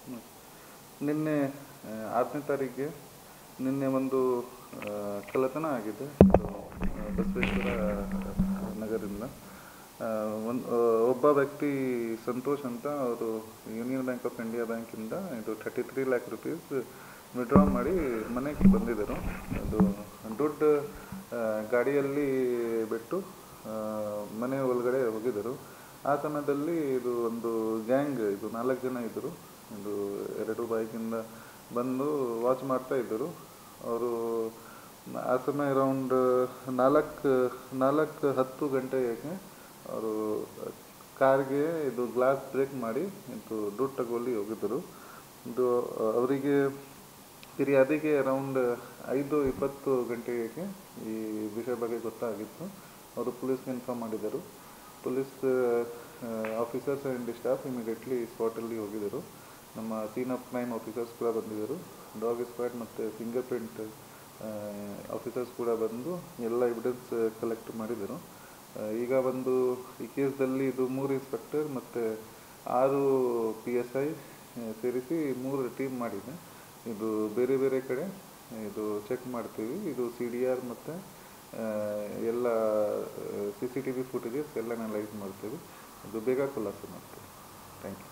ಹ್ಮ್. ನಿನ್ನೆ 6ನೇ ತಾರೀಕಿಗೆ ನಿನ್ನೆ ಒಂದು ಕಳ್ಳತನ ಆಗಿದೆ. ಇದು ಬಸವೇಶ್ವರ ನಗರದಿಂದ ಒಂದು ಒಬ್ಬ ವ್ಯಕ್ತಿ ಸಂತೋಷ್ ಅಂತ ಅವರು ಯೂನಿಯನ್ ಬ್ಯಾಂಕ್ ಆಫ್ ಇಂಡಿಯಾ ಬ್ಯಾಂಕಿಂದ ಇದು 33 ಲ್ಯಾಕ್ ರುಪೀಸ್ ವಿಡ್ರಾ ಮಾಡಿ ಮನೆಗೆ ಬಂದಿದ್ದರು. ಅದು ದುಡ್ಡು ಗಾಡಿಯಲ್ಲಿ ಬಿಟ್ಟು ಮನೆ ಒಳಗಡೆ ಹೋಗಿದ್ದರು. ಆ ಸಮಯದಲ್ಲಿ ಇದು ಒಂದು ಗ್ಯಾಂಗ್, ಇದು 4 ಜನ ಇದ್ದರು. ಇದು 2 ಬೈಕಿಂದ ಬಂದು ವಾಚ್ ಮಾಡ್ತಾ ಇದ್ದರು. ಅವರು ಆ ಸಮಯ ಅರೌಂಡ್ 4:10 ಗಂಟೆಗೆ ಅವರು ಕಾರ್ಗೆ ಇದು ಗ್ಲಾಸ್ ಬ್ರೇಕ್ ಮಾಡಿ ಇದು ದುಡ್ಡು ತಗೊಳ್ಳಿ ಹೋಗಿದ್ದರು. ಇದು ಅವರಿಗೆ ಫಿರ್ಯಾದಿಗೆ ಅರೌಂಡ್ 5:20 ಗಂಟೆಗೆ ಈ ವಿಷಯ ಬಗ್ಗೆ ಗೊತ್ತಾಗಿತ್ತು. ಅವರು ಪೊಲೀಸ್ಗೆ ಇನ್ಫಾರ್ಮ್ ಮಾಡಿದರು. Police officers and staff immediately ಸ್ಪಾಟಲ್ಲಿ ಹೋಗಿದ್ದರು. ನಮ್ಮ ಸೀನ್ ಆಫ್ ಕ್ರೈಮ್ ಆಫೀಸರ್ಸ್ ಕೂಡ ಬಂದಿದ್ದರು. ಡಾಗ್ ಸ್ಕ್ವಾಡ್ ಮತ್ತು ಫಿಂಗರ್ ಪ್ರಿಂಟ್ ಆಫೀಸರ್ಸ್ ಕೂಡ ಬಂದು ಎಲ್ಲ ಎವಿಡೆನ್ಸ್ ಕಲೆಕ್ಟ್ ಮಾಡಿದರು. ಈಗ ಒಂದು ಈ ಕೇಸ್ದಲ್ಲಿ ಇದು 3 ಇನ್ಸ್ಪೆಕ್ಟರ್ ಮತ್ತು 6 PSI ಸೇರಿಸಿ 3 ಟೀಮ್ ಮಾಡಿದೆ. ಇದು ಬೇರೆ ಬೇರೆ ಕಡೆ ಇದು ಚೆಕ್ ಮಾಡ್ತೀವಿ. ಇದು CDR ಮತ್ತು ಎಲ್ಲ CCTV ಫುಟೇಜಸ್ ಎಲ್ಲ ಅನಲೈಸ್ ಮಾಡ್ತೀವಿ. ಇದು ಬೇಗ ಖುಲಾಸೆ ಮಾಡ್ತೀವಿ. Thank you.